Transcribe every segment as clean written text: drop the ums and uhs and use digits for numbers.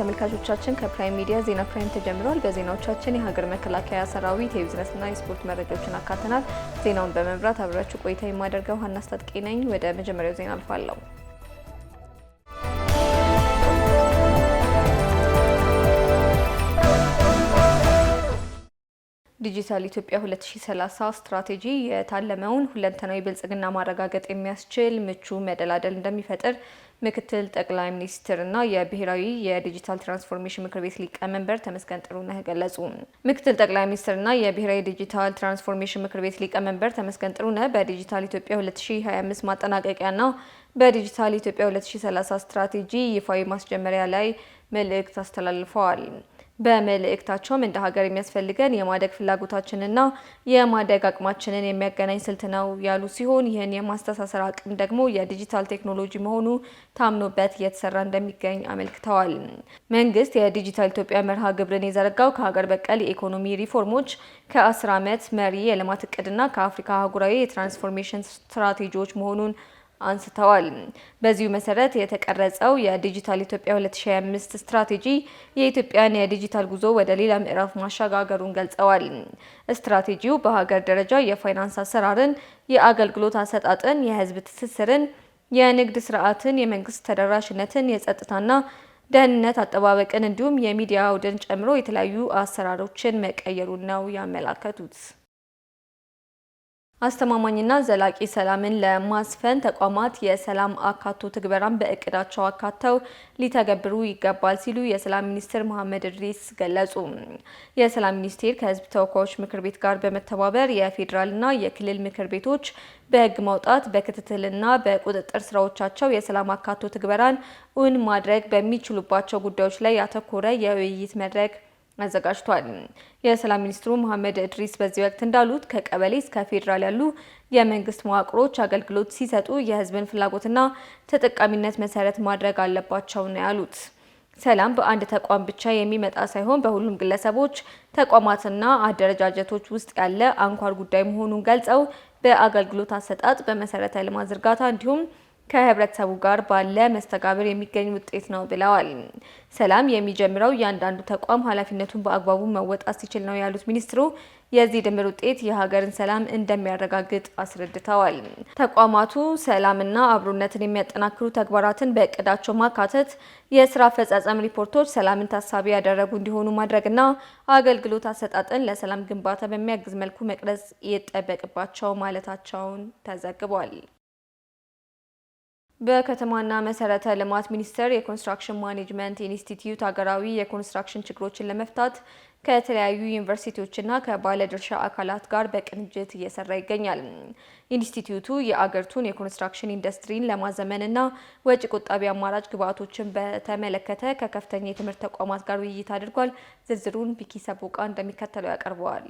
ተመልካቾቻችን ከፕራይም ሚዲያ ዜና ፕራይም ተጀምሯል። በዜናዎቻችን የሀገር መከላከያ ሰራዊት የቢዝነስና የስፖርት መረጃዎችን አካተናል። ዜናውን በመምራት አብራችሁ ቆይታ የማደርገው ሀና አስታጥቄ ነኝ። ወደ መጀመሪያው ዜና አልፋለሁ። ዲጂታል ኢትዮጵያ 2030 ስትራቴጂ የታለመውን ሁለንተናዊ ብልጽግና ማረጋገጥ የሚያስችል ምቹ መደላደል እንደሚፈጥር ምክትል ጠቅላይ ሚኒስትርና የብሔራዊ የዲጂታል ትራንስፎርሜሽን ምክር ቤት ሊቀመንበር ተመስገን ጥሩነህ ገለጹ። ምክትል ጠቅላይ ሚኒስትርና የብሔራዊ ዲጂታል ትራንስፎርሜሽን ምክር ቤት ሊቀመንበር ተመስገን ጥሩነህ በዲጂታል ኢትዮጵያ 2025 ማጠናቀቂያና በዲጂታል ኢትዮጵያ 2030 ስትራቴጂ ይፋዊ ማስጀመሪያ ላይ መልእክት አስተላልፈዋል። በመልእክታቸውም እንደ ሀገር የሚያስፈልገን የማደግ ፍላጎታችንና የማደግ አቅማችንን የሚያገናኝ ስልት ነው ያሉ ሲሆን ይህን የማስተሳሰር አቅም ደግሞ የዲጂታል ቴክኖሎጂ መሆኑ ታምኖበት እየተሰራ እንደሚገኝ አመልክተዋል። መንግስት የዲጂታል ኢትዮጵያ መርሃ ግብርን የዘረጋው ከሀገር በቀል የኢኮኖሚ ሪፎርሞች ከ10 ዓመት መሪ የልማት እቅድና ከአፍሪካ አህጉራዊ የትራንስፎርሜሽን ስትራቴጂዎች መሆኑን አንስተዋል። በዚሁ መሰረት የተቀረጸው የዲጂታል ኢትዮጵያ 2025 ስትራቴጂ የኢትዮጵያን የዲጂታል ጉዞ ወደ ሌላ ምዕራፍ ማሸጋገሩን ገልጸዋል። ስትራቴጂው በሀገር ደረጃ የፋይናንስ አሰራርን፣ የአገልግሎት አሰጣጥን፣ የህዝብ ትስስርን፣ የንግድ ስርዓትን፣ የመንግስት ተደራሽነትን፣ የጸጥታና ደህንነት አጠባበቅን እንዲሁም የሚዲያ አውድን ጨምሮ የተለያዩ አሰራሮችን መቀየሩን ነው ያመላከቱት። አስተማማኝና ዘላቂ ሰላምን ለማስፈን ተቋማት የሰላም አካቶ ትግበራን በእቅዳቸው አካተው ሊተገብሩ ይገባል ሲሉ የሰላም ሚኒስትር መሐመድ እድሪስ ገለጹ። የሰላም ሚኒስቴር ከህዝብ ተወካዮች ምክር ቤት ጋር በመተባበር የፌዴራልና የክልል ምክር ቤቶች በህግ ማውጣት በክትትልና በቁጥጥር ስራዎቻቸው የሰላም አካቶ ትግበራን እውን ማድረግ በሚችሉባቸው ጉዳዮች ላይ ያተኮረ የውይይት መድረክ አዘጋጅቷል። የሰላም ሚኒስትሩ መሐመድ እድሪስ በዚህ ወቅት እንዳሉት ከቀበሌ እስከ ፌዴራል ያሉ የመንግስት መዋቅሮች አገልግሎት ሲሰጡ የህዝብን ፍላጎትና ተጠቃሚነት መሰረት ማድረግ አለባቸው ነው ያሉት። ሰላም በአንድ ተቋም ብቻ የሚመጣ ሳይሆን በሁሉም ግለሰቦች፣ ተቋማትና አደረጃጀቶች ውስጥ ያለ አንኳር ጉዳይ መሆኑን ገልጸው በአገልግሎት አሰጣጥ፣ በመሰረተ ልማት ዝርጋታ እንዲሁም ከህብረተሰቡ ጋር ባለ መስተጋብር የሚገኝ ውጤት ነው ብለዋል። ሰላም የሚጀምረው እያንዳንዱ ተቋም ኃላፊነቱን በአግባቡ መወጣት ሲችል ነው ያሉት ሚኒስትሩ የዚህ ድምር ውጤት የሀገርን ሰላም እንደሚያረጋግጥ አስረድተዋል። ተቋማቱ ሰላምና አብሮነትን የሚያጠናክሩ ተግባራትን በእቅዳቸው ማካተት፣ የስራ አፈጻጸም ሪፖርቶች ሰላምን ታሳቢ ያደረጉ እንዲሆኑ ማድረግና አገልግሎት አሰጣጥን ለሰላም ግንባታ በሚያግዝ መልኩ መቅረጽ ይጠበቅባቸው ማለታቸውን ተዘግቧል። በከተማና መሰረተ ልማት ሚኒስቴር የኮንስትራክሽን ማኔጅመንት ኢንስቲትዩት ሀገራዊ የኮንስትራክሽን ችግሮችን ለመፍታት ከተለያዩ ዩኒቨርሲቲዎችና ከባለድርሻ አካላት ጋር በቅንጅት እየሰራ ይገኛል። ኢንስቲትዩቱ የአገሪቱን የኮንስትራክሽን ኢንዱስትሪን ለማዘመንና ወጪ ቆጣቢ አማራጭ ግብዓቶችን በተመለከተ ከከፍተኛ የትምህርት ተቋማት ጋር ውይይት አድርጓል። ዝርዝሩን ቢኪ ሰቦቃ እንደሚከተለው ያቀርበዋል።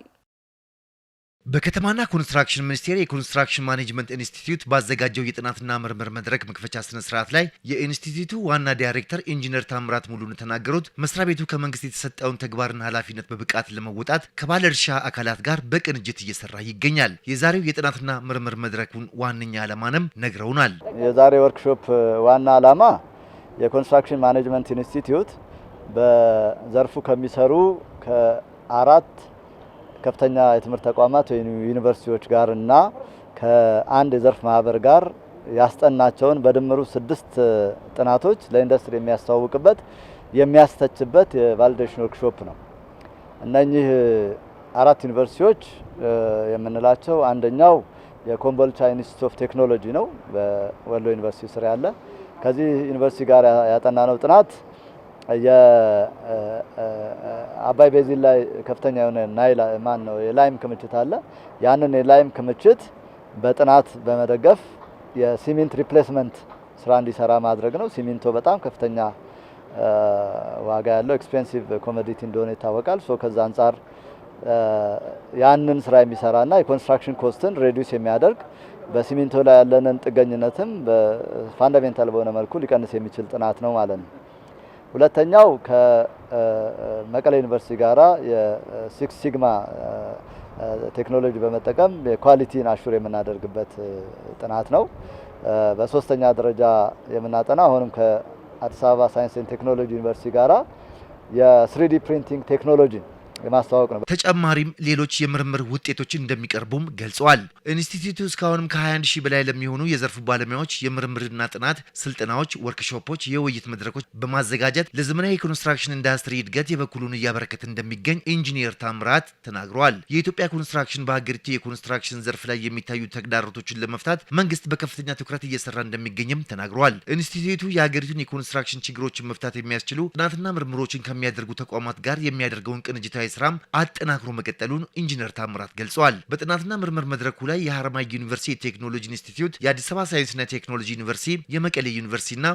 በከተማና ኮንስትራክሽን ሚኒስቴር የኮንስትራክሽን ማኔጅመንት ኢንስቲትዩት ባዘጋጀው የጥናትና ምርምር መድረክ መክፈቻ ስነ ስርዓት ላይ የኢንስቲትዩቱ ዋና ዳይሬክተር ኢንጂነር ታምራት ሙሉን ተናገሩት። መስሪያ ቤቱ ከመንግስት የተሰጠውን ተግባርና ኃላፊነት በብቃት ለመወጣት ከባለድርሻ አካላት ጋር በቅንጅት እየሰራ ይገኛል። የዛሬው የጥናትና ምርምር መድረኩን ዋነኛ ዓላማንም ነግረውናል። የዛሬው ወርክሾፕ ዋና ዓላማ የኮንስትራክሽን ማኔጅመንት ኢንስቲትዩት በዘርፉ ከሚሰሩ ከአራት ከፍተኛ የትምህርት ተቋማት ወይም ዩኒቨርሲቲዎች ጋር እና ከአንድ የዘርፍ ማህበር ጋር ያስጠናቸውን በድምሩ 6 ጥናቶች ለኢንዱስትሪ የሚያስተዋውቅበት የሚያስተችበት የቫሊዴሽን ወርክሾፕ ነው። እነኚህ 4 ዩኒቨርሲቲዎች የምንላቸው አንደኛው የኮምቦልቻ ኢንስቲትዩት ኦፍ ቴክኖሎጂ ነው፣ በወሎ ዩኒቨርሲቲ ስር ያለ። ከዚህ ዩኒቨርሲቲ ጋር ያጠናነው ጥናት የአባይ ቤዚን ላይ ከፍተኛ የሆነ የላይም ክምችት አለ። ያንን የላይም ክምችት በጥናት በመደገፍ የሲሚንት ሪፕሌስመንት ስራ እንዲሰራ ማድረግ ነው። ሲሚንቶ በጣም ከፍተኛ ዋጋ ያለው ኤክስፔንሲቭ ኮሞዲቲ እንደሆነ ይታወቃል። ከዛ አንጻር ያንን ስራ የሚሰራና የኮንስትራክሽን ኮስትን ሬዲዩስ የሚያደርግ በሲሚንቶ ላይ ያለንን ጥገኝነትም በፋንዳሜንታል በሆነ መልኩ ሊቀንስ የሚችል ጥናት ነው ማለት ነው። ሁለተኛው ከመቀሌ ዩኒቨርሲቲ ጋራ የሲክስ ሲግማ ቴክኖሎጂ በመጠቀም የኳሊቲን አሹር የምናደርግበት ጥናት ነው። በሶስተኛ ደረጃ የምናጠና አሁንም ከአዲስ አበባ ሳይንስ ኤንድ ቴክኖሎጂ ዩኒቨርሲቲ ጋራ የ3D ፕሪንቲንግ ቴክኖሎጂ የማስተዋወቅ ነው። ተጨማሪም ሌሎች የምርምር ውጤቶች እንደሚቀርቡም ገልጸዋል። ኢንስቲትዩቱ እስካሁንም ከ21 ሺህ በላይ ለሚሆኑ የዘርፉ ባለሙያዎች የምርምርና ጥናት ስልጠናዎች፣ ወርክሾፖች፣ የውይይት መድረኮች በማዘጋጀት ለዘመናዊ የኮንስትራክሽን ኢንዱስትሪ እድገት የበኩሉን እያበረከተ እንደሚገኝ ኢንጂነር ታምራት ተናግረዋል። የኢትዮጵያ ኮንስትራክሽን በሀገሪቱ የኮንስትራክሽን ዘርፍ ላይ የሚታዩ ተግዳሮቶችን ለመፍታት መንግስት በከፍተኛ ትኩረት እየሰራ እንደሚገኝም ተናግረዋል። ኢንስቲትዩቱ የሀገሪቱን የኮንስትራክሽን ችግሮችን መፍታት የሚያስችሉ ጥናትና ምርምሮችን ከሚያደርጉ ተቋማት ጋር የሚያደርገውን ቅንጅታዊ ስራም አጠናክሮ መቀጠሉን ኢንጂነር ታምራት ገልጸዋል። በጥናትና ምርምር መድረኩ ላይ የሀረማያ ዩኒቨርሲቲ የቴክኖሎጂ ኢንስቲትዩት፣ የአዲስ አበባ ሳይንስና ቴክኖሎጂ ዩኒቨርሲቲ፣ የመቀሌ ዩኒቨርሲቲና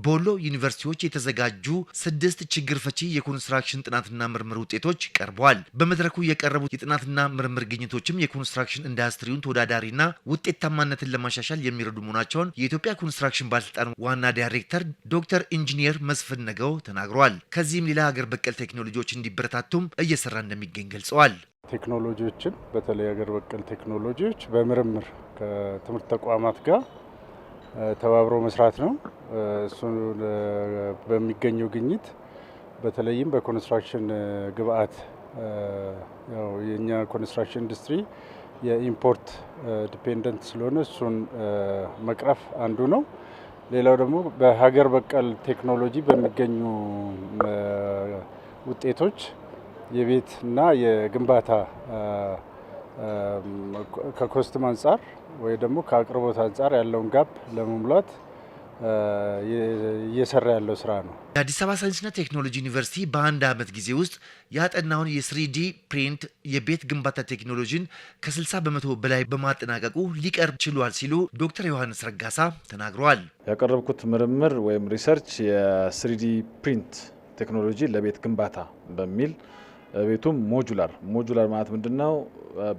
ቦሎ ዩኒቨርሲቲዎች የተዘጋጁ 6 ችግር ፈቺ የኮንስትራክሽን ጥናትና ምርምር ውጤቶች ቀርበዋል። በመድረኩ የቀረቡት የጥናትና ምርምር ግኝቶችም የኮንስትራክሽን ኢንዱስትሪውን ተወዳዳሪና ውጤታማነትን ለማሻሻል የሚረዱ መሆናቸውን የኢትዮጵያ ኮንስትራክሽን ባለስልጣን ዋና ዳይሬክተር ዶክተር ኢንጂነር መስፍን ነገው ተናግረዋል። ከዚህም ሌላ ሀገር በቀል ቴክኖሎጂዎች እንዲበረታቱም እየሰራ እንደሚገኝ ገልጸዋል። ቴክኖሎጂዎችን በተለይ ሀገር በቀል ቴክኖሎጂዎች በምርምር ከትምህርት ተቋማት ጋር ተባብሮ መስራት ነው። እሱን በሚገኘው ግኝት በተለይም በኮንስትራክሽን ግብአት ያው የኛ ኮንስትራክሽን ኢንዱስትሪ የኢምፖርት ዲፔንደንት ስለሆነ እሱን መቅረፍ አንዱ ነው። ሌላው ደግሞ በሀገር በቀል ቴክኖሎጂ በሚገኙ ውጤቶች የቤት እና የግንባታ ከኮስትም አንጻር ወይ ደግሞ ከአቅርቦት አንጻር ያለውን ጋፕ ለመሙላት እየሰራ ያለው ስራ ነው። የአዲስ አበባ ሳይንስና ቴክኖሎጂ ዩኒቨርሲቲ በአንድ ዓመት ጊዜ ውስጥ ያጠናውን የ3D ፕሪንት የቤት ግንባታ ቴክኖሎጂን ከ60 በመቶ በላይ በማጠናቀቁ ሊቀርብ ችሏል ሲሉ ዶክተር ዮሐንስ ረጋሳ ተናግረዋል። ያቀረብኩት ምርምር ወይም ሪሰርች የ3D ፕሪንት ቴክኖሎጂ ለቤት ግንባታ በሚል ቤቱም ሞጁላር ማለት ምንድነው?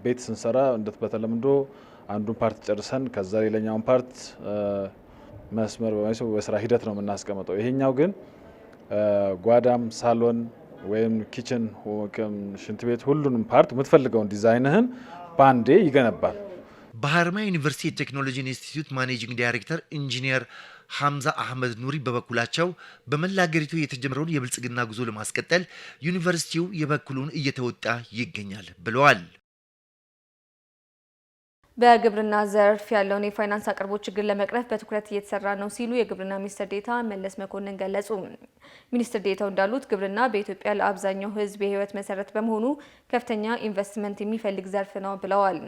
ቤት ስንሰራ እንደት በተለምዶ አንዱን ፓርት ጨርሰን ከዛ ሌላኛውን ፓርት መስመር በስራ ሂደት ነው የምናስቀምጠው። ይሄኛው ግን ጓዳም፣ ሳሎን ወይም ኪችን፣ ሽንት ቤት ሁሉንም ፓርት የምትፈልገውን ዲዛይንህን ባንዴ ይገነባል። በሀረማያ ዩኒቨርሲቲ የቴክኖሎጂ ኢንስቲትዩት ማኔጂንግ ዳይሬክተር ኢንጂነር ሐምዛ አህመድ ኑሪ በበኩላቸው በመላ ሀገሪቱ የተጀመረውን የብልጽግና ጉዞ ለማስቀጠል ዩኒቨርሲቲው የበኩሉን እየተወጣ ይገኛል ብለዋል። በግብርና ዘርፍ ያለውን የፋይናንስ አቅርቦት ችግር ለመቅረፍ በትኩረት እየተሰራ ነው ሲሉ የግብርና ሚኒስትር ዴኤታ መለስ መኮንን ገለጹ። ሚኒስትር ዴኤታው እንዳሉት ግብርና በኢትዮጵያ ለአብዛኛው ሕዝብ የህይወት መሰረት በመሆኑ ከፍተኛ ኢንቨስትመንት የሚፈልግ ዘርፍ ነው ብለዋል።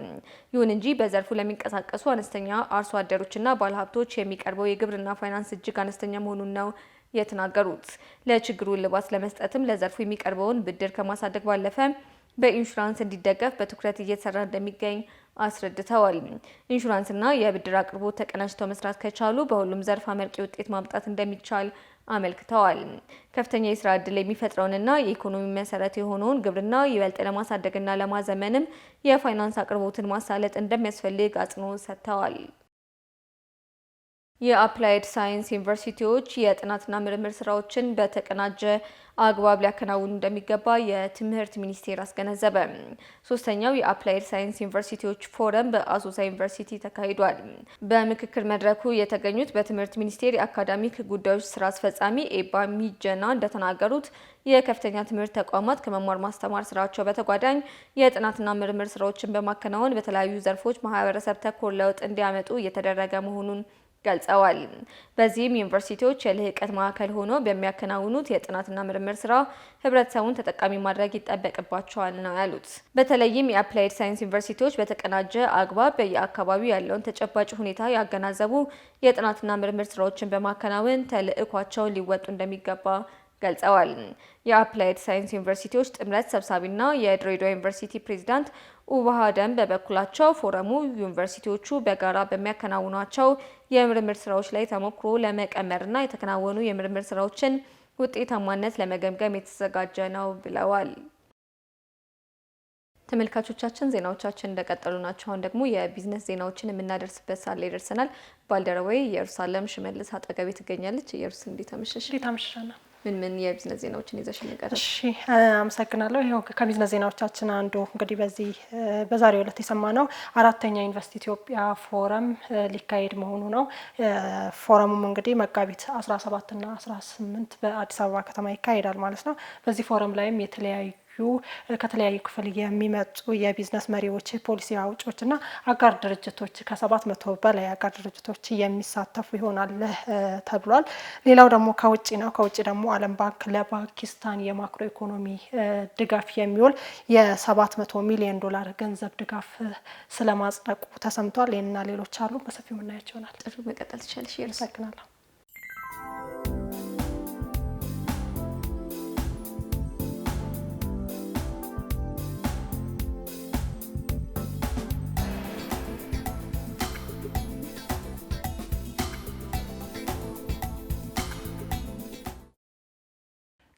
ይሁን እንጂ በዘርፉ ለሚንቀሳቀሱ አነስተኛ አርሶ አደሮችና ባለሀብቶች የሚቀርበው የግብርና ፋይናንስ እጅግ አነስተኛ መሆኑን ነው የተናገሩት። ለችግሩ እልባት ለመስጠትም ለዘርፉ የሚቀርበውን ብድር ከማሳደግ ባለፈ በኢንሹራንስ እንዲደገፍ በትኩረት እየተሰራ እንደሚገኝ አስረድተዋል። ኢንሹራንስና የብድር አቅርቦት ተቀናጅተው መስራት ከቻሉ በሁሉም ዘርፍ አመርቂ ውጤት ማምጣት እንደሚቻል አመልክተዋል። ከፍተኛ የስራ ዕድል የሚፈጥረውንና የኢኮኖሚ መሰረት የሆነውን ግብርና ይበልጥ ለማሳደግና ለማዘመንም የፋይናንስ አቅርቦትን ማሳለጥ እንደሚያስፈልግ አጽንኦት ሰጥተዋል። የአፕላይድ ሳይንስ ዩኒቨርሲቲዎች የጥናትና ምርምር ስራዎችን በተቀናጀ አግባብ ሊያከናውኑ እንደሚገባ የትምህርት ሚኒስቴር አስገነዘበ። ሶስተኛው የአፕላይድ ሳይንስ ዩኒቨርሲቲዎች ፎረም በአሶሳ ዩኒቨርሲቲ ተካሂዷል። በምክክር መድረኩ የተገኙት በትምህርት ሚኒስቴር የአካዳሚክ ጉዳዮች ስራ አስፈጻሚ ኤባ ሚጀና እንደተናገሩት የከፍተኛ ትምህርት ተቋማት ከመማር ማስተማር ስራቸው በተጓዳኝ የጥናትና ምርምር ስራዎችን በማከናወን በተለያዩ ዘርፎች ማህበረሰብ ተኮር ለውጥ እንዲያመጡ እየተደረገ መሆኑን ገልጸዋል። በዚህም ዩኒቨርሲቲዎች የልህቀት ማዕከል ሆነው በሚያከናውኑት የጥናትና ምርምር ስራ ህብረተሰቡን ተጠቃሚ ማድረግ ይጠበቅባቸዋል ነው ያሉት። በተለይም የአፕላይድ ሳይንስ ዩኒቨርሲቲዎች በተቀናጀ አግባብ በየአካባቢው ያለውን ተጨባጭ ሁኔታ ያገናዘቡ የጥናትና ምርምር ስራዎችን በማከናወን ተልዕኳቸውን ሊወጡ እንደሚገባ ገልጸዋል። የአፕላይድ ሳይንስ ዩኒቨርሲቲዎች ጥምረት ሰብሳቢና የድሬዳዋ ዩኒቨርሲቲ ፕሬዝዳንት ኡባሃ ደም በበኩላቸው ፎረሙ ዩኒቨርሲቲዎቹ በጋራ በሚያከናውኗቸው የምርምር ስራዎች ላይ ተሞክሮ ለመቀመርና የተከናወኑ የምርምር ስራዎችን ውጤታማነት ለመገምገም የተዘጋጀ ነው ብለዋል። ተመልካቾቻችን ዜናዎቻችን እንደቀጠሉ ናቸው። አሁን ደግሞ የቢዝነስ ዜናዎችን የምናደርስበት ሰዓት ላይ ደርሰናል። ባልደረባዬ ኢየሩሳሌም ሽመልስ አጠገቤ ትገኛለች። ኢየሩስ እንዴት አመሸሽ? ምን የቢዝነስ ዜናዎችን ይዘሽን ነገር? እሺ አመሰግናለሁ። ይሄው ከቢዝነስ ዜናዎቻችን አንዱ እንግዲህ በዛሬው ዕለት የሰማነው አራተኛ ኢንቨስት ኢትዮጵያ ፎረም ሊካሄድ መሆኑ ነው። ፎረሙም እንግዲህ መጋቢት 17 እና 18 በአዲስ አበባ ከተማ ይካሄዳል ማለት ነው። በዚህ ፎረም ላይም ከተለያዩ ክፍል የሚመጡ የቢዝነስ መሪዎች፣ ፖሊሲ አውጪዎች እና አጋር ድርጅቶች ከ700 በላይ አጋር ድርጅቶች የሚሳተፉ ይሆናል ተብሏል። ሌላው ደግሞ ከውጭ ነው። ከውጭ ደግሞ ዓለም ባንክ ለፓኪስታን የማክሮ ኢኮኖሚ ድጋፍ የሚውል የ700 ሚሊዮን ዶላር ገንዘብ ድጋፍ ስለማጽደቁ ተሰምቷል። ይህንና ሌሎች አሉ፣ በሰፊው የምናያቸው ይሆናል። ጥሩ መቀጠል ትችላለሽ። አመሰግናለሁ።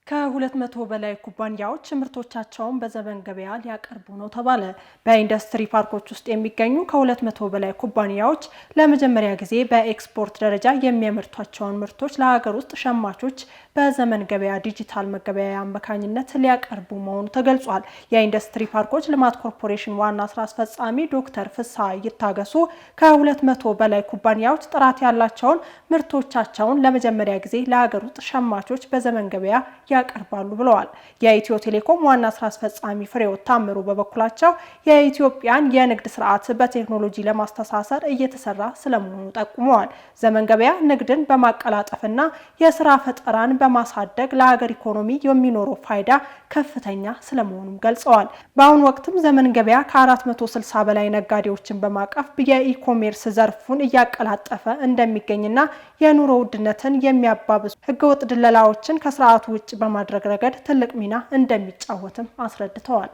ከ200 በላይ ኩባንያዎች ምርቶቻቸውን በዘመን ገበያ ሊያቀርቡ ነው ተባለ። በኢንዱስትሪ ፓርኮች ውስጥ የሚገኙ ከ200 በላይ ኩባንያዎች ለመጀመሪያ ጊዜ በኤክስፖርት ደረጃ የሚያመርቷቸውን ምርቶች ለሀገር ውስጥ ሸማቾች በዘመን ገበያ ዲጂታል መገበያያ አማካኝነት ሊያቀርቡ መሆኑ ተገልጿል። የኢንዱስትሪ ፓርኮች ልማት ኮርፖሬሽን ዋና ስራ አስፈጻሚ ዶክተር ፍስሐ ይታገሱ ከ200 በላይ ኩባንያዎች ጥራት ያላቸውን ምርቶቻቸውን ለመጀመሪያ ጊዜ ለሀገር ውስጥ ሸማቾች በዘመን ገበያ ያቀርባሉ ብለዋል። የኢትዮ ቴሌኮም ዋና ስራ አስፈጻሚ ፍሬው ታምሩ በበኩላቸው የኢትዮጵያን የንግድ ስርዓት በቴክኖሎጂ ለማስተሳሰር እየተሰራ ስለመሆኑ ጠቁመዋል። ዘመን ገበያ ንግድን በማቀላጠፍና የስራ ፈጠራን በማሳደግ ለሀገር ኢኮኖሚ የሚኖረው ፋይዳ ከፍተኛ ስለመሆኑም ገልጸዋል። በአሁኑ ወቅትም ዘመን ገበያ ከ460 በላይ ነጋዴዎችን በማቀፍ የኢኮሜርስ ዘርፉን እያቀላጠፈ እንደሚገኝና የኑሮ ውድነትን የሚያባብሱ ህገወጥ ድለላዎችን ከስርዓቱ ውጭ በማድረግ ረገድ ትልቅ ሚና እንደሚጫወትም አስረድተዋል።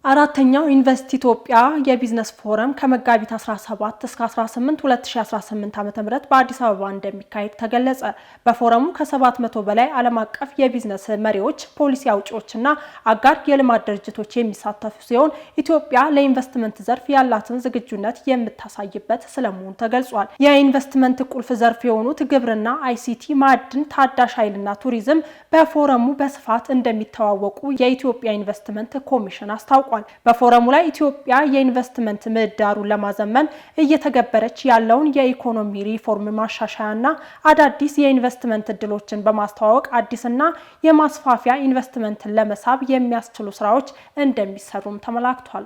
አራተኛው ኢንቨስት ኢትዮጵያ የቢዝነስ ፎረም ከመጋቢት 17 እስከ 18 2018 ዓ.ም በአዲስ አበባ እንደሚካሄድ ተገለጸ። በፎረሙ ከ700 በላይ ዓለም አቀፍ የቢዝነስ መሪዎች፣ ፖሊሲ አውጪዎችና አጋር የልማት ድርጅቶች የሚሳተፉ ሲሆን ኢትዮጵያ ለኢንቨስትመንት ዘርፍ ያላትን ዝግጁነት የምታሳይበት ስለመሆኑ ተገልጿል። የኢንቨስትመንት ቁልፍ ዘርፍ የሆኑት ግብርና፣ አይሲቲ፣ ማዕድን፣ ታዳሽ ኃይልና ቱሪዝም በፎረሙ በስፋት እንደሚተዋወቁ የኢትዮጵያ ኢንቨስትመንት ኮሚሽን አስታውቋል። በፎረሙ ላይ ኢትዮጵያ የኢንቨስትመንት ምህዳሩን ለማዘመን እየተገበረች ያለውን የኢኮኖሚ ሪፎርም ማሻሻያና አዳዲስ የኢንቨስትመንት እድሎችን በማስተዋወቅ አዲስና የማስፋፊያ ኢንቨስትመንትን ለመሳብ የሚያስችሉ ስራዎች እንደሚሰሩም ተመላክቷል።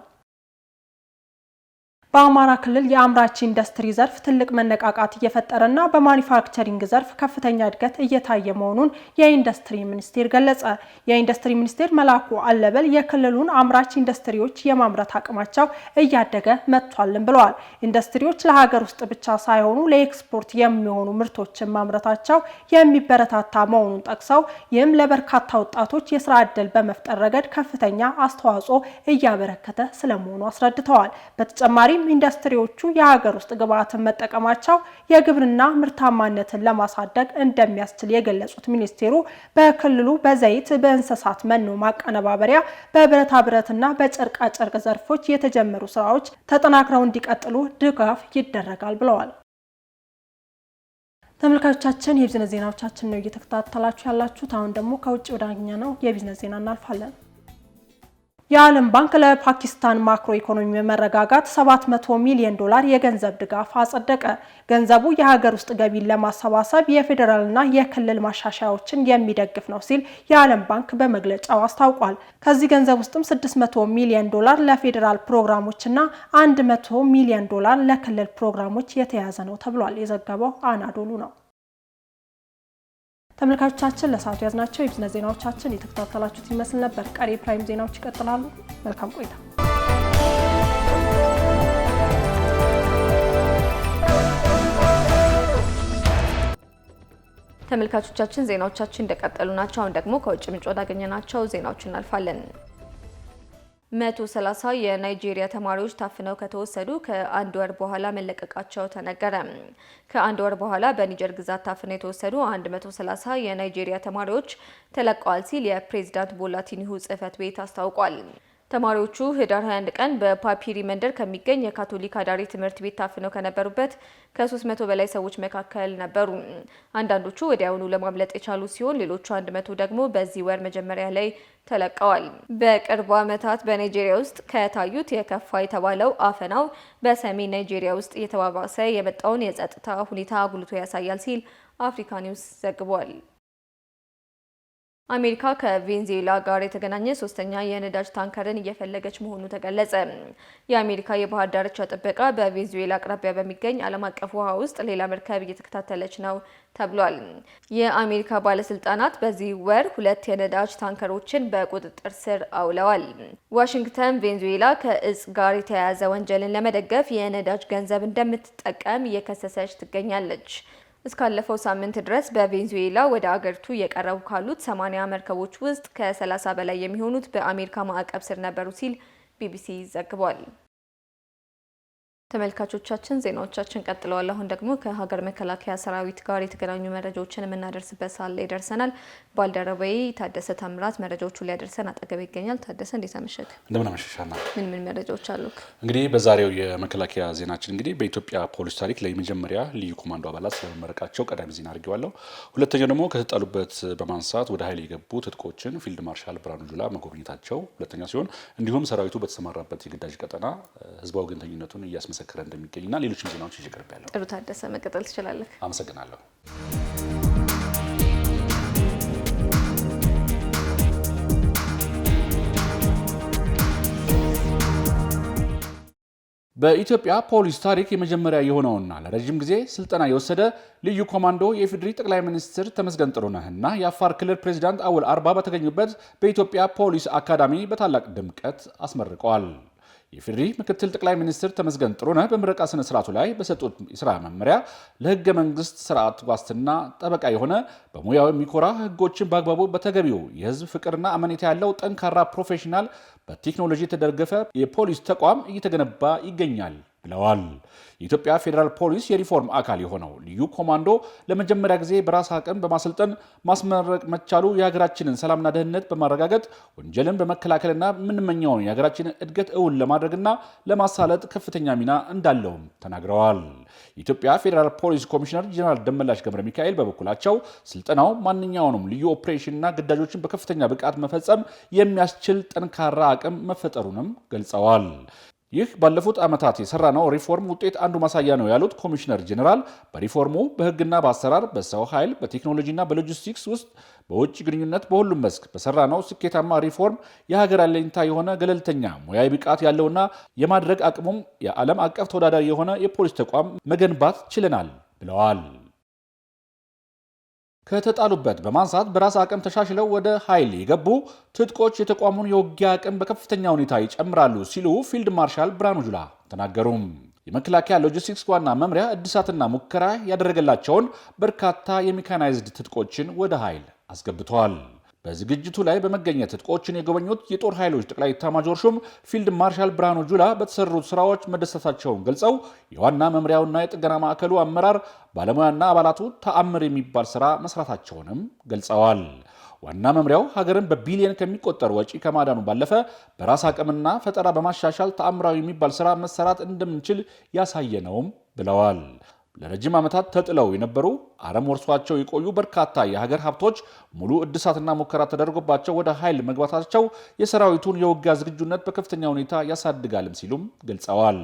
በአማራ ክልል የአምራች ኢንዱስትሪ ዘርፍ ትልቅ መነቃቃት እየፈጠረና በማኒፋክቸሪንግ ዘርፍ ከፍተኛ እድገት እየታየ መሆኑን የኢንዱስትሪ ሚኒስቴር ገለጸ። የኢንዱስትሪ ሚኒስቴር መላኩ አለበል የክልሉን አምራች ኢንዱስትሪዎች የማምረት አቅማቸው እያደገ መጥቷልም ብለዋል። ኢንዱስትሪዎች ለሀገር ውስጥ ብቻ ሳይሆኑ ለኤክስፖርት የሚሆኑ ምርቶችን ማምረታቸው የሚበረታታ መሆኑን ጠቅሰው ይህም ለበርካታ ወጣቶች የስራ ዕድል በመፍጠር ረገድ ከፍተኛ አስተዋጽኦ እያበረከተ ስለመሆኑ አስረድተዋል። በተጨማሪ ኢንዱስትሪዎቹ የሀገር ውስጥ ግብዓትን መጠቀማቸው የግብርና ምርታማነትን ለማሳደግ እንደሚያስችል የገለጹት ሚኒስቴሩ በክልሉ በዘይት፣ በእንስሳት መኖ ማቀነባበሪያ፣ በብረታ ብረትና በጨርቃ ጨርቅ ዘርፎች የተጀመሩ ስራዎች ተጠናክረው እንዲቀጥሉ ድጋፍ ይደረጋል ብለዋል። ተመልካቾቻችን የቢዝነስ ዜናዎቻችን ነው እየተከታተላችሁ ያላችሁት። አሁን ደግሞ ከውጭ ወዳገኘነው የቢዝነስ ዜና እናልፋለን። የዓለም ባንክ ለፓኪስታን ማክሮ ኢኮኖሚ መረጋጋት 700 ሚሊዮን ዶላር የገንዘብ ድጋፍ አጸደቀ። ገንዘቡ የሀገር ውስጥ ገቢን ለማሰባሰብ የፌዴራልና የክልል ማሻሻያዎችን የሚደግፍ ነው ሲል የዓለም ባንክ በመግለጫው አስታውቋል። ከዚህ ገንዘብ ውስጥም 600 ሚሊዮን ዶላር ለፌዴራል ፕሮግራሞችና 100 ሚሊዮን ዶላር ለክልል ፕሮግራሞች የተያዘ ነው ተብሏል። የዘገበው አናዶሉ ነው። ተመልካቾቻችን ለሰዓቱ ያዝናቸው የቢዝነስ ዜናዎቻችን የተከታተላችሁት ይመስል ነበር። ቀሪ ፕራይም ዜናዎች ይቀጥላሉ። መልካም ቆይታ። ተመልካቾቻችን ዜናዎቻችን እንደቀጠሉ ናቸው። አሁን ደግሞ ከውጭ ምንጭ ወዳገኘናቸው ዜናዎች እናልፋለን። 130 የናይጄሪያ ተማሪዎች ታፍነው ከተወሰዱ ከአንድ ወር በኋላ መለቀቃቸው ተነገረ። ከአንድ ወር በኋላ በኒጀር ግዛት ታፍነው የተወሰዱ 130 የናይጄሪያ ተማሪዎች ተለቀዋል ሲል የፕሬዝዳንት ቦላ ቲኑቡ ጽህፈት ቤት አስታውቋል። ተማሪዎቹ ህዳር 21 ቀን በፓፒሪ መንደር ከሚገኝ የካቶሊክ አዳሪ ትምህርት ቤት ታፍነው ከነበሩበት ከ300 በላይ ሰዎች መካከል ነበሩ። አንዳንዶቹ ወዲያውኑ ለማምለጥ የቻሉ ሲሆን ሌሎቹ 100 ደግሞ በዚህ ወር መጀመሪያ ላይ ተለቀዋል። በቅርብ ዓመታት በናይጄሪያ ውስጥ ከታዩት የከፋ የተባለው አፈናው በሰሜን ናይጄሪያ ውስጥ እየተባባሰ የመጣውን የጸጥታ ሁኔታ አጉልቶ ያሳያል ሲል አፍሪካ ኒውስ ዘግቧል። አሜሪካ ከቬንዙዌላ ጋር የተገናኘ ሶስተኛ የነዳጅ ታንከርን እየፈለገች መሆኑ ተገለጸ። የአሜሪካ የባህር ዳርቻ ጥበቃ በቬንዙዌላ አቅራቢያ በሚገኝ ዓለም አቀፍ ውሃ ውስጥ ሌላ መርከብ እየተከታተለች ነው ተብሏል። የአሜሪካ ባለስልጣናት በዚህ ወር 2 የነዳጅ ታንከሮችን በቁጥጥር ስር አውለዋል። ዋሽንግተን ቬንዙዌላ ከእጽ ጋር የተያያዘ ወንጀልን ለመደገፍ የነዳጅ ገንዘብ እንደምትጠቀም እየከሰሰች ትገኛለች። እስካለፈው ሳምንት ድረስ በቬንዙዌላ ወደ አገሪቱ የቀረቡ ካሉት 80 መርከቦች ውስጥ ከ30 በላይ የሚሆኑት በአሜሪካ ማዕቀብ ስር ነበሩ ሲል ቢቢሲ ዘግቧል። ተመልካቾቻችን ዜናዎቻችን ቀጥለዋል። አሁን ደግሞ ከሀገር መከላከያ ሰራዊት ጋር የተገናኙ መረጃዎችን የምናደርስበት ሰዓት ላይ ደርሰናል። ባልደረባዬ ታደሰ ታምራት መረጃዎቹን ሊያደርሰን አጠገብ ይገኛል። ታደሰ እንዴት አመሸህ? እንደምን አመሸሻና ምን መረጃዎች አሉክ? እንግዲህ በዛሬው የመከላከያ ዜናችን እንግዲህ በኢትዮጵያ ፖሊስ ታሪክ ለመጀመሪያ ልዩ ኮማንዶ አባላት ስለመመረቃቸው ቀዳሚ ዜና አድርጌዋለሁ። ሁለተኛው ደግሞ ከተጣሉበት በማንሳት ወደ ኃይል የገቡ ትጥቆችን ፊልድ ማርሻል ብርሃኑ ጁላ መጎብኘታቸው ሁለተኛ ሲሆን እንዲሁም ሰራዊቱ በተሰማራበት የግዳጅ ቀጠና ህዝባዊ ወገንተኝነቱን እያስመሰከረ እንደሚገኝና ሌሎችም ዜናዎች ይቀርባሉ። ጥሩ ታደሰ፣ መቀጠል ትችላለህ። አመሰግናለሁ። በኢትዮጵያ ፖሊስ ታሪክ የመጀመሪያ የሆነውና ለረጅም ጊዜ ስልጠና የወሰደ ልዩ ኮማንዶ የኢፌዴሪ ጠቅላይ ሚኒስትር ተመስገን ጥሩነህና የአፋር ክልል ፕሬዚዳንት አወል አርባ በተገኙበት በኢትዮጵያ ፖሊስ አካዳሚ በታላቅ ድምቀት አስመርቀዋል። የኢፌዴሪ ምክትል ጠቅላይ ሚኒስትር ተመስገን ጥሩነህ በምረቃ ስነ ስርዓቱ ላይ በሰጡት የስራ መመሪያ ለህገ መንግስት ስርዓት ዋስትና ጠበቃ የሆነ በሙያው የሚኮራ ህጎችን በአግባቡ በተገቢው የህዝብ ፍቅርና አመኔታ ያለው ጠንካራ ፕሮፌሽናል በቴክኖሎጂ የተደገፈ የፖሊስ ተቋም እየተገነባ ይገኛል ብለዋል። የኢትዮጵያ ፌዴራል ፖሊስ የሪፎርም አካል የሆነው ልዩ ኮማንዶ ለመጀመሪያ ጊዜ በራስ አቅም በማሰልጠን ማስመረቅ መቻሉ የሀገራችንን ሰላምና ደህንነት በማረጋገጥ ወንጀልን በመከላከልና የምንመኘውን የሀገራችንን እድገት እውን ለማድረግና ለማሳለጥ ከፍተኛ ሚና እንዳለውም ተናግረዋል። የኢትዮጵያ ፌዴራል ፖሊስ ኮሚሽነር ጀነራል ደመላሽ ገብረ ሚካኤል በበኩላቸው ስልጠናው ማንኛውንም ልዩ ኦፕሬሽንና ግዳጆችን በከፍተኛ ብቃት መፈጸም የሚያስችል ጠንካራ አቅም መፈጠሩንም ገልጸዋል። ይህ ባለፉት ዓመታት የሰራነው ሪፎርም ውጤት አንዱ ማሳያ ነው ያሉት ኮሚሽነር ጀነራል በሪፎርሙ በህግና በአሰራር በሰው ኃይል በቴክኖሎጂና በሎጂስቲክስ ውስጥ በውጭ ግንኙነት በሁሉም መስክ በሰራነው ስኬታማ ሪፎርም የሀገር አለኝታ የሆነ ገለልተኛ ሙያዊ ብቃት ያለውና የማድረግ አቅሙም የዓለም አቀፍ ተወዳዳሪ የሆነ የፖሊስ ተቋም መገንባት ችለናል ብለዋል። ከተጣሉበት በማንሳት በራስ አቅም ተሻሽለው ወደ ኃይል የገቡ ትጥቆች የተቋሙን የውጊያ አቅም በከፍተኛ ሁኔታ ይጨምራሉ ሲሉ ፊልድ ማርሻል ብርሃኑ ጁላ ተናገሩም። የመከላከያ ሎጂስቲክስ ዋና መምሪያ እድሳትና ሙከራ ያደረገላቸውን በርካታ የሜካናይዝድ ትጥቆችን ወደ ኃይል አስገብተዋል። በዝግጅቱ ላይ በመገኘት ትጥቆችን የጎበኙት የጦር ኃይሎች ጠቅላይ ኤታማዦር ሹም ፊልድ ማርሻል ብርሃኑ ጁላ በተሰሩት ስራዎች መደሰታቸውን ገልጸው የዋና መምሪያውና የጥገና ማዕከሉ አመራር ባለሙያና አባላቱ ተአምር የሚባል ስራ መስራታቸውንም ገልጸዋል። ዋና መምሪያው ሀገርን በቢሊየን ከሚቆጠር ወጪ ከማዳኑ ባለፈ በራስ አቅምና ፈጠራ በማሻሻል ተአምራዊ የሚባል ስራ መሰራት እንደምንችል ያሳየ ነውም ብለዋል። ለረጅም ዓመታት ተጥለው የነበሩ አረም ወርሷቸው የቆዩ በርካታ የሀገር ሀብቶች ሙሉ እድሳትና ሙከራ ተደርጎባቸው ወደ ኃይል መግባታቸው የሰራዊቱን የውጊያ ዝግጁነት በከፍተኛ ሁኔታ ያሳድጋልም ሲሉም ገልጸዋል።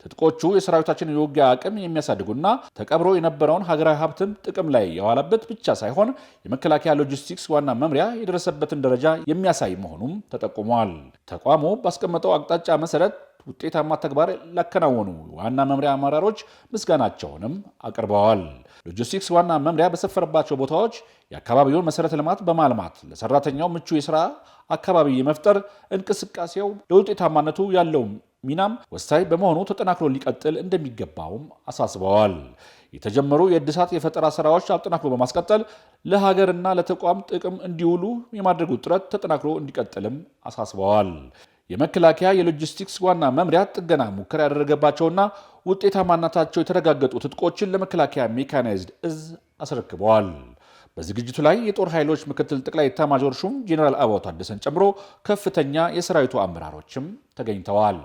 ትጥቆቹ የሰራዊታችን የውጊያ አቅም የሚያሳድጉና ተቀብሮ የነበረውን ሀገራዊ ሀብትም ጥቅም ላይ የዋለበት ብቻ ሳይሆን የመከላከያ ሎጂስቲክስ ዋና መምሪያ የደረሰበትን ደረጃ የሚያሳይ መሆኑም ተጠቁሟል። ተቋሙ ባስቀመጠው አቅጣጫ መሰረት ውጤታማ ተግባር ላከናወኑ ዋና መምሪያ አመራሮች ምስጋናቸውንም አቅርበዋል። ሎጂስቲክስ ዋና መምሪያ በሰፈረባቸው ቦታዎች የአካባቢውን መሰረተ ልማት በማልማት ለሰራተኛው ምቹ የስራ አካባቢ የመፍጠር እንቅስቃሴው ለውጤታማነቱ ያለው ሚናም ወሳኝ በመሆኑ ተጠናክሮ ሊቀጥል እንደሚገባውም አሳስበዋል። የተጀመሩ የእድሳት የፈጠራ ስራዎች አጠናክሮ በማስቀጠል ለሀገርና ለተቋም ጥቅም እንዲውሉ የማድረጉ ጥረት ተጠናክሮ እንዲቀጥልም አሳስበዋል። የመከላከያ የሎጂስቲክስ ዋና መምሪያ ጥገና ሙከራ ያደረገባቸውና ውጤታማነታቸው የተረጋገጡ ትጥቆችን ለመከላከያ ሜካናይዝድ እዝ አስረክበዋል። በዝግጅቱ ላይ የጦር ኃይሎች ምክትል ጠቅላይ ኤታማዦር ሹም ጄኔራል አበባው ታደሰን ጨምሮ ከፍተኛ የሰራዊቱ አመራሮችም ተገኝተዋል።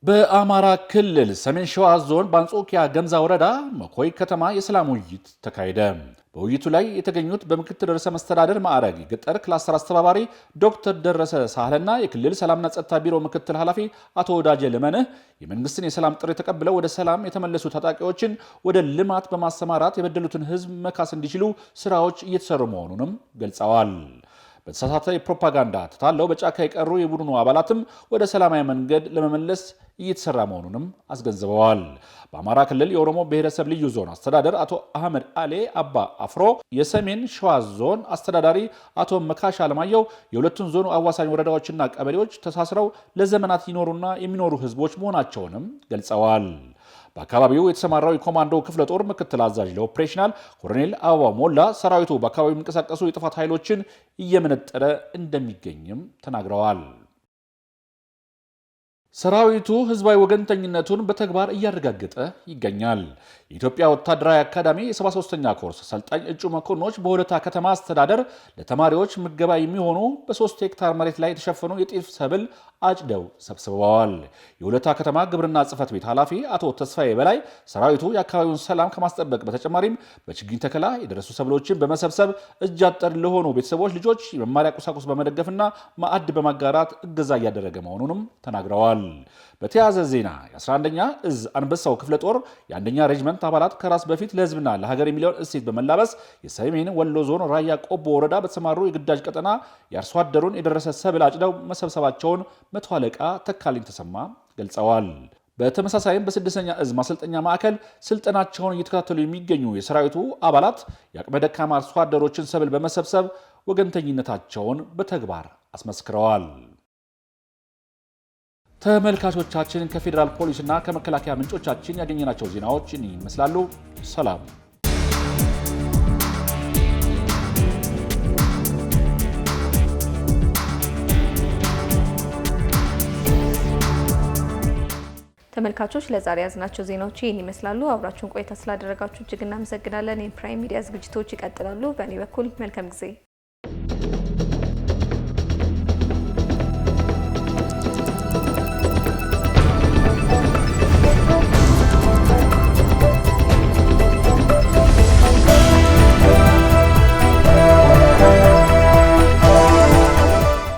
በአማራ ክልል ሰሜን ሸዋ ዞን በአንጾኪያ ገምዛ ወረዳ መኮይ ከተማ የሰላም ውይይት ተካሄደ። በውይይቱ ላይ የተገኙት በምክትል ርዕሰ መስተዳደር ማዕረግ የገጠር ክላስተር አስተባባሪ ዶክተር ደረሰ ሳህልና የክልል ሰላምና ጸጥታ ቢሮ ምክትል ኃላፊ አቶ ወዳጄ ለመንህ የመንግስትን የሰላም ጥሪ ተቀብለው ወደ ሰላም የተመለሱ ታጣቂዎችን ወደ ልማት በማሰማራት የበደሉትን ሕዝብ መካስ እንዲችሉ ስራዎች እየተሰሩ መሆኑንም ገልጸዋል። በተሳሳተ የፕሮፓጋንዳ ተታለው በጫካ የቀሩ የቡድኑ አባላትም ወደ ሰላማዊ መንገድ ለመመለስ እየተሰራ መሆኑንም አስገንዝበዋል። በአማራ ክልል የኦሮሞ ብሔረሰብ ልዩ ዞን አስተዳደር አቶ አህመድ አሌ አባ አፍሮ፣ የሰሜን ሸዋ ዞን አስተዳዳሪ አቶ መካሽ አለማየሁ የሁለቱን ዞኑ አዋሳኝ ወረዳዎችና ቀበሌዎች ተሳስረው ለዘመናት ይኖሩና የሚኖሩ ህዝቦች መሆናቸውንም ገልጸዋል። በአካባቢው የተሰማራው የኮማንዶ ክፍለ ጦር ምክትል አዛዥ ለኦፕሬሽናል ኮሎኔል አበባ ሞላ ሰራዊቱ በአካባቢው የሚንቀሳቀሱ የጥፋት ኃይሎችን እየመነጠረ እንደሚገኝም ተናግረዋል። ሰራዊቱ ህዝባዊ ወገንተኝነቱን በተግባር እያረጋገጠ ይገኛል። የኢትዮጵያ ወታደራዊ አካዳሚ የ73ኛ ኮርስ ሰልጣኝ እጩ መኮንኖች በሆለታ ከተማ አስተዳደር ለተማሪዎች ምገባ የሚሆኑ በ3 ሄክታር መሬት ላይ የተሸፈኑ የጤፍ ሰብል አጭደው ሰብስበዋል። የሆለታ ከተማ ግብርና ጽሕፈት ቤት ኃላፊ አቶ ተስፋዬ በላይ ሰራዊቱ የአካባቢውን ሰላም ከማስጠበቅ በተጨማሪም በችግኝ ተከላ የደረሱ ሰብሎችን በመሰብሰብ እጅ አጠር ለሆኑ ቤተሰቦች ልጆች የመማሪያ ቁሳቁስ በመደገፍና ማዕድ በማጋራት እገዛ እያደረገ መሆኑንም ተናግረዋል። በተያያዘ ዜና የ11ኛ እዝ አንበሳው ክፍለ ጦር የ1ኛ ሬጅመንት አባላት ከራስ በፊት ለህዝብና ለሀገር የሚለውን እሴት በመላበስ የሰሜን ወሎ ዞን ራያ ቆቦ ወረዳ በተሰማሩ የግዳጅ ቀጠና የአርሶ አደሩን የደረሰ ሰብል አጭደው መሰብሰባቸውን መቶ አለቃ ተካልኝ ተሰማ ገልጸዋል። በተመሳሳይም በ6ኛ እዝ ማሰልጠኛ ማዕከል ስልጠናቸውን እየተከታተሉ የሚገኙ የሰራዊቱ አባላት የአቅመ ደካማ አርሶ አደሮችን ሰብል በመሰብሰብ ወገንተኝነታቸውን በተግባር አስመስክረዋል። ተመልካቾቻችን ከፌዴራል ፖሊስና ከመከላከያ ምንጮቻችን ያገኘናቸው ዜናዎች ይመስላሉ። ሰላም። ተመልካቾች ለዛሬ ያዝናቸው ዜናዎች ይህን ይመስላሉ። አብራችሁን ቆይታ ስላደረጋችሁ እጅግ እናመሰግናለን። የፕራይም ሚዲያ ዝግጅቶች ይቀጥላሉ። በእኔ በኩል መልካም ጊዜ